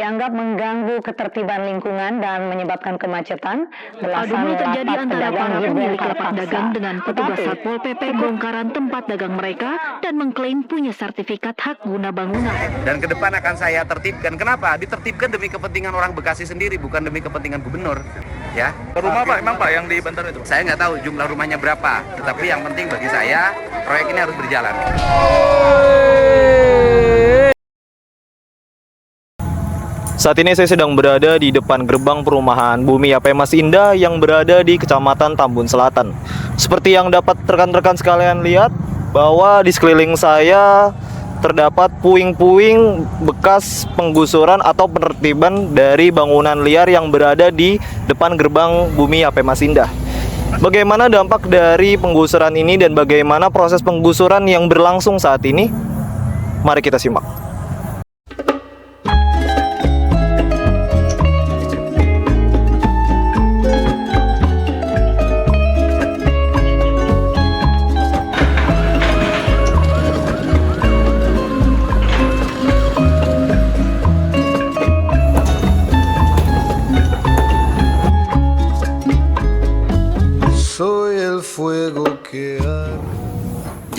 dianggap mengganggu ketertiban lingkungan dan menyebabkan kemacetan. Adu mulut terjadi antara para pemilik lapak dagang dengan petugas Satpol PP bongkaran tempat dagang mereka dan mengklaim punya sertifikat hak guna bangunan. Dan ke depan akan saya tertibkan. Kenapa? Ditertibkan demi kepentingan orang Bekasi sendiri, bukan demi kepentingan gubernur. Ya. Rumah Pak, emang Pak yang di Banten itu? Saya nggak tahu jumlah rumahnya berapa, tetapi yang penting bagi saya proyek ini harus berjalan. Saat ini saya sedang berada di depan gerbang perumahan Bumi Mas Indah yang berada di Kecamatan Tambun Selatan. Seperti yang dapat rekan-rekan sekalian lihat, bahwa di sekeliling saya terdapat puing-puing bekas penggusuran atau penertiban dari bangunan liar yang berada di depan gerbang Bumi Mas Indah. Bagaimana dampak dari penggusuran ini dan bagaimana proses penggusuran yang berlangsung saat ini? Mari kita simak.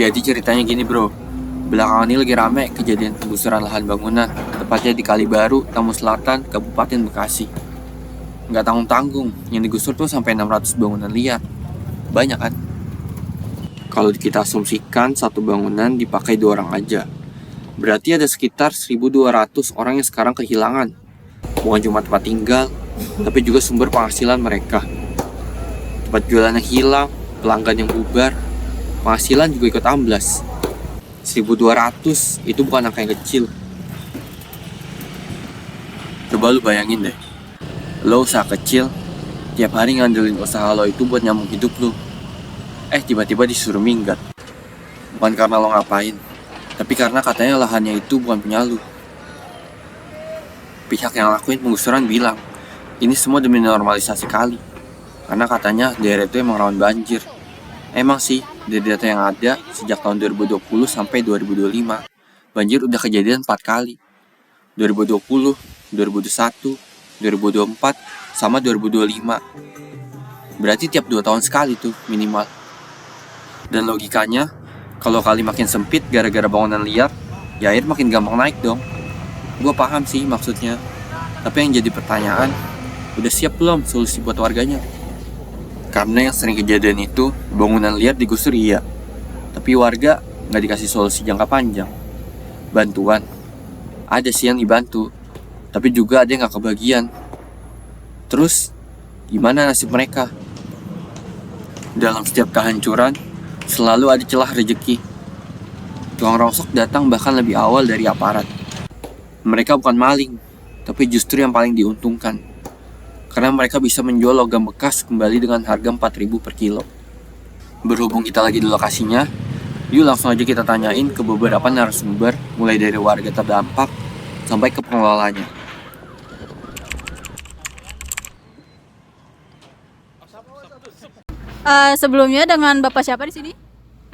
Jadi ceritanya gini bro, belakangan ini lagi rame kejadian penggusuran lahan bangunan, tepatnya di Kalibaru, Tambun Selatan, Kabupaten Bekasi. Nggak tanggung-tanggung, yang digusur tuh sampai 600 bangunan liar. Banyak kan? Kalau kita asumsikan satu bangunan dipakai 2 orang aja, berarti ada sekitar 1.200 orang yang sekarang kehilangan. Bukan cuma tempat tinggal, tapi juga sumber penghasilan mereka. Tempat jualan yang hilang, pelanggan yang bubar, penghasilan juga ikut amblas. 1.200 itu bukan angka yang kecil. Coba lu bayangin deh, lo usaha kecil, tiap hari ngandelin usaha lo itu buat nyambung hidup lo. Tiba-tiba disuruh minggat. Bukan karena lo ngapain, tapi karena katanya lahannya itu bukan punya lo. Pihak yang lakuin penggusuran bilang, ini semua demi normalisasi kali, karena katanya daerah itu emang rawan banjir. Emang sih, dari data yang ada, sejak tahun 2020 sampai 2025, banjir udah kejadian 4 kali. 2020, 2021, 2024, sama 2025. Berarti tiap 2 tahun sekali tuh minimal. Dan logikanya, kalau kali makin sempit gara-gara bangunan liar, ya air makin gampang naik dong. Gue paham sih maksudnya, tapi yang jadi pertanyaan, udah siap belum solusi buat warganya? Karena yang sering kejadian itu, bangunan liar digusur iya, tapi warga nggak dikasih solusi jangka panjang. Bantuan, ada sih yang dibantu, tapi juga ada yang nggak kebagian. Terus, gimana nasib mereka? Dalam setiap kehancuran, selalu ada celah rezeki. Tukang rongsok datang bahkan lebih awal dari aparat. Mereka bukan maling, tapi justru yang paling diuntungkan. Karena mereka bisa menjual logam bekas kembali dengan harga 4.000 per kilo. Berhubung kita lagi di lokasinya, yuk langsung aja kita tanyain ke beberapa narasumber, mulai dari warga terdampak sampai ke pengelolanya. Sebelumnya dengan Bapak siapa di sini?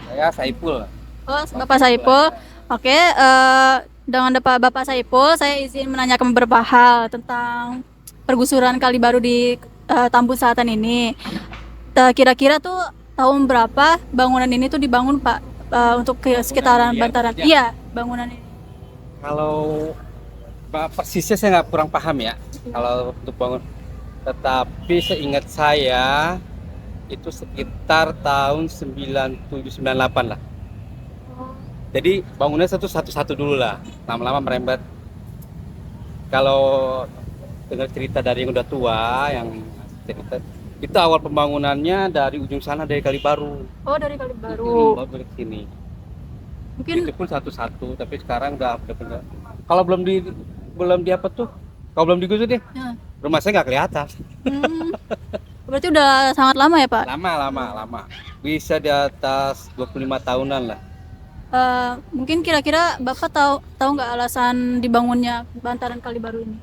Saya Saipul. Oh, Bapak Saipul. Oke, dengan Bapak Saipul, saya izin menanyakan beberapa hal tentang pergusuran Kalibaru di Tambun Selatan ini. Kira-kira tuh tahun berapa bangunan ini tuh dibangun Pak, untuk sekitaran Bantaran? Iya, bangunan ini. Kalau persisnya saya nggak kurang paham ya, kalau untuk bangun. Tetapi seingat saya itu sekitar tahun 97-98 lah. Jadi bangunnya satu-satu dulu lah, lama-lama merembet. Kalau dengar cerita dari yang udah tua, yang cerita itu awal pembangunannya dari ujung sana, dari Kalibaru. Oh, dari Kalibaru. Baru ke sini. Mungkin Itu pun satu-satu, tapi sekarang udah bener. Kalau belum di apa tuh? Kalau belum digusur deh, rumah saya nggak kelihatan. Berarti udah sangat lama ya Pak? Lama. Bisa di atas 25 tahunan lah. Mungkin kira-kira Bapak tahu nggak alasan dibangunnya Bantaran Kalibaru ini?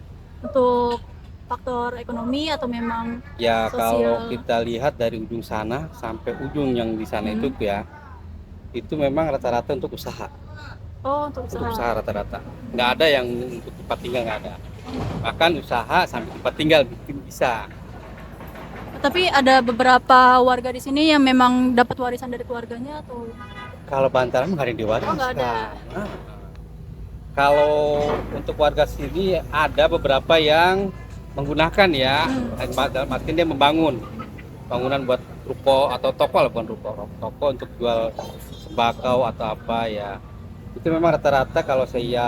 Untuk faktor ekonomi atau memang Ya sosial? kalau kita lihat dari ujung sana sampai ujung yang di sana itu ya, itu memang rata-rata untuk usaha. Oh, untuk usaha. Untuk usaha rata-rata. Nggak ada yang untuk tempat tinggal, nggak ada. Bahkan usaha sampai tempat tinggal mungkin bisa. Tapi ada beberapa warga di sini yang memang dapat warisan dari keluarganya atau Kalau bantaran nggak ada yang diwariskan. nggak ada? Nah, kalau untuk warga sini ada beberapa yang menggunakan ya, dalam artian dia membangun bangunan buat ruko atau toko lah, bukan ruko, toko untuk jual sembako atau apa ya. Itu memang rata-rata kalau saya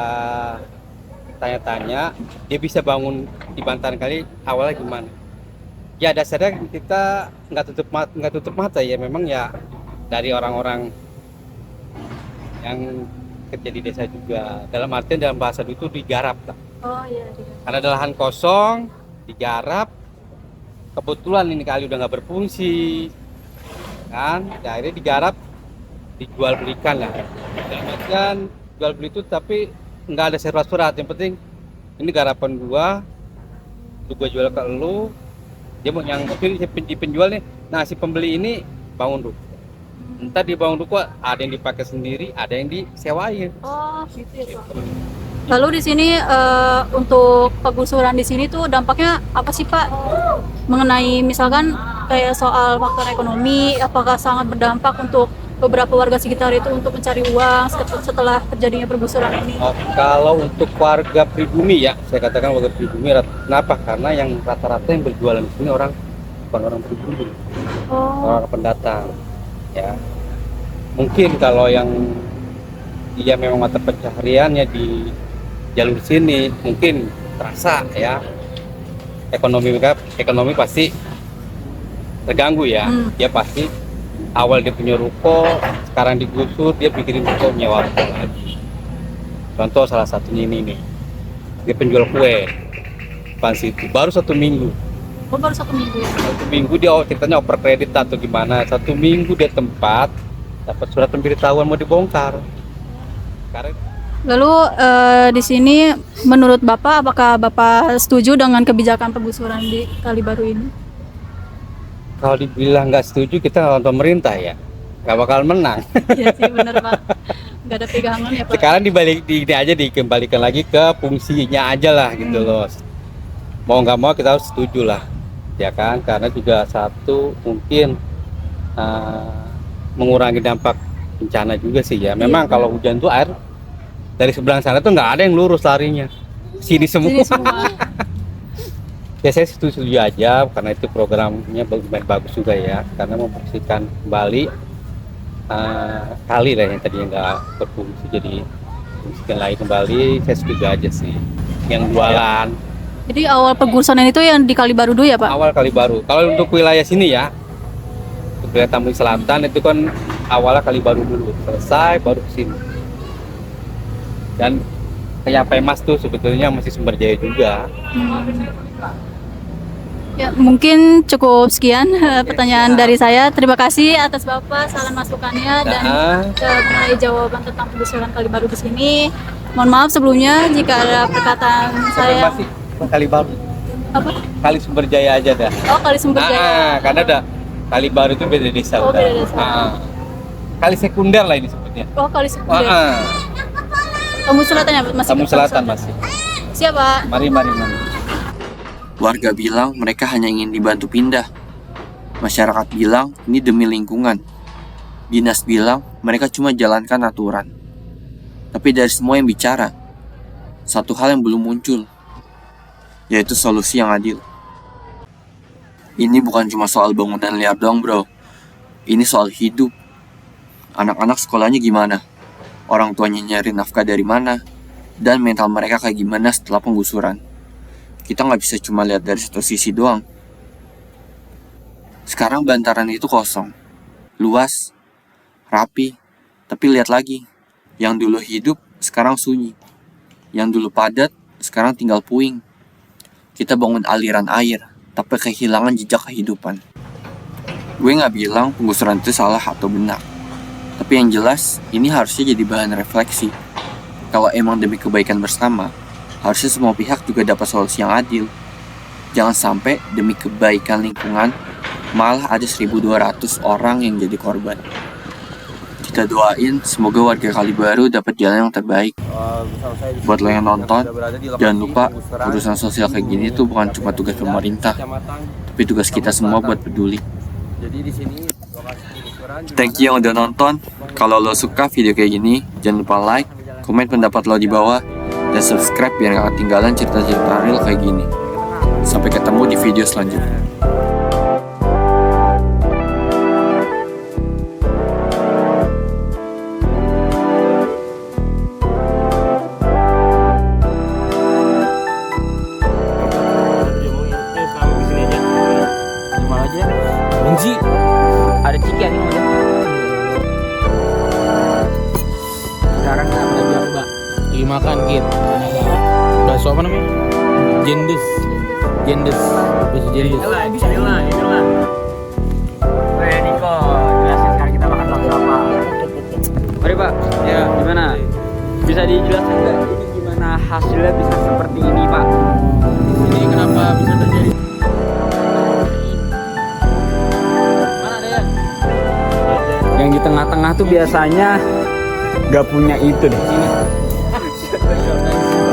tanya-tanya, dia bisa bangun di bantaran kali awalnya gimana? Ya dasarnya kita nggak tutup mata ya, memang ya dari orang-orang yang kerja di desa juga. Dalam artian dalam bahasa dulu itu digarap lah. Oh iya. Karena ada lahan kosong, digarap. Kebetulan ini kali udah nggak berfungsi, kan? Ya, akhirnya digarap, dijual belikan lah. Dalam artian jual beli itu tapi nggak ada surat-surat. Yang penting ini garapan gua jual ke lu. Dia mau yang di penjual nih. Nah si pembeli ini bangun ruko. Entah dia bangun ruko ada yang dipakai sendiri, ada yang disewain. Oh gitu ya Pak. Lalu di sini untuk penggusuran di sini tuh dampaknya apa sih Pak? Mengenai misalkan kayak soal faktor ekonomi, apakah sangat berdampak untuk beberapa warga sekitar itu untuk mencari uang setelah terjadinya penggusuran ini? Oh, kalau untuk warga pribumi ya, saya katakan warga pribumi. Kenapa? Karena yang rata-rata yang berjualan di sini bukan orang pribumi, orang pendatang. Ya, mungkin kalau yang dia memang mata pencahariannya di jalur sini, mungkin terasa ya ekonomi pasti terganggu ya. Dia pasti awal dia punya ruko, sekarang digusur, dia bikin ruko nyewa ruko lagi. Contoh salah satunya ini nih, dia penjual kue depan situ, baru 1 minggu. Oh baru 1 minggu ya? 1 minggu dia ceritanya oper kredit atau gimana, 1 minggu dia tempat dapat surat pemberitahuan mau dibongkar. Lalu di sini menurut Bapak, apakah Bapak setuju dengan kebijakan penggusuran di Kalibaru ini? Kalau dibilang nggak setuju, kita lawan pemerintah ya, nggak bakal menang. Iya sih benar Pak, nggak ada pegangan ya Pak. Sekarang dikembalikan lagi ke fungsinya aja lah gitu loh. Mau nggak mau kita harus setuju lah, ya kan? Karena juga satu mungkin mengurangi dampak bencana juga sih ya. Memang kalau hujan tuh air dari seberang sana tuh nggak ada yang lurus larinya, sini semua. Ya saya setuju aja karena itu programnya bagus juga ya, karena memfungsikan kembali kali lah yang tadinya nggak berfungsi jadi fungsikan lagi kembali. Saya setuju aja sih yang jualan. Jadi awal penggusuran itu yang di Kalibaru dulu ya Pak? Awal Kalibaru. Kalau untuk wilayah sini ya, untuk wilayah Tambun Selatan itu kan awalnya Kalibaru dulu, selesai baru ke sini. Dan kayak Pemas tuh sebetulnya masih Sumberjaya juga. Ya, mungkin cukup sekian pertanyaan dari saya. Terima kasih atas Bapak saran masukannya dan mengenai jawaban tentang penggusuran Kalibaru di sini. Mohon maaf sebelumnya jika ada perkataan saya. Masih Kalibaru. Apa? Kali Sumberjaya aja dah. Oh, Kali Sumberjaya. Karena ada Kalibaru itu beda desa. Oh, beda desa. Kali sekunder lah ini sebutnya. Oh, Kali Sumberjaya. Tambun Selatan ya masih. Tambun Selatan masih. Siapa? Mari. Warga bilang mereka hanya ingin dibantu pindah. Masyarakat bilang ini demi lingkungan. Dinas bilang mereka cuma jalankan aturan. Tapi dari semua yang bicara, satu hal yang belum muncul, yaitu solusi yang adil. Ini bukan cuma soal bangunan liar doang bro. Ini soal hidup. Anak-anak sekolahnya gimana? Orang tuanya nyari nafkah dari mana? Dan mental mereka kayak gimana setelah penggusuran? Kita nggak bisa cuma lihat dari satu sisi doang. Sekarang bantaran itu kosong, luas, rapi, tapi lihat lagi. Yang dulu hidup, sekarang sunyi. Yang dulu padat, sekarang tinggal puing. Kita bangun aliran air, tapi kehilangan jejak kehidupan. Gue nggak bilang penggusuran itu salah atau benar. Tapi yang jelas, ini harusnya jadi bahan refleksi. Kalau emang demi kebaikan bersama, harusnya semua pihak juga dapat solusi yang adil. Jangan sampai demi kebaikan lingkungan, malah ada 1.200 orang yang jadi korban. Kita kita doain semoga warga Kalibaru dapat jalan yang terbaik. Buat lo yang nonton, jangan lupa urusan sosial kayak gini tuh bukan cuma tugas pemerintah, tapi tugas kita semua buat peduli. Jadi di sini Thank you yang udah nonton. Kalau lo suka video kayak gini, jangan lupa like, komen pendapat lo di bawah, dan subscribe biar gak ketinggalan cerita-cerita real kayak gini. Sampai ketemu di video selanjutnya. Benji, ada cikian nih udah. Sekarang kita lagi apa? Lagi makan gitu. Bakso apa namanya? Jendes. Bakso jendes. Inilah. Weh Niko, jelasin sekarang kita makan bakso apa? Mari Pak, ya gimana? Bisa dijelaskan nggak ini gimana hasilnya bisa seperti ini Pak? Ini kenapa bisa terjadi? Yang di tengah-tengah tuh biasanya gak punya itu deh.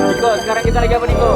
Niko, sekarang kita lagi apa Niko?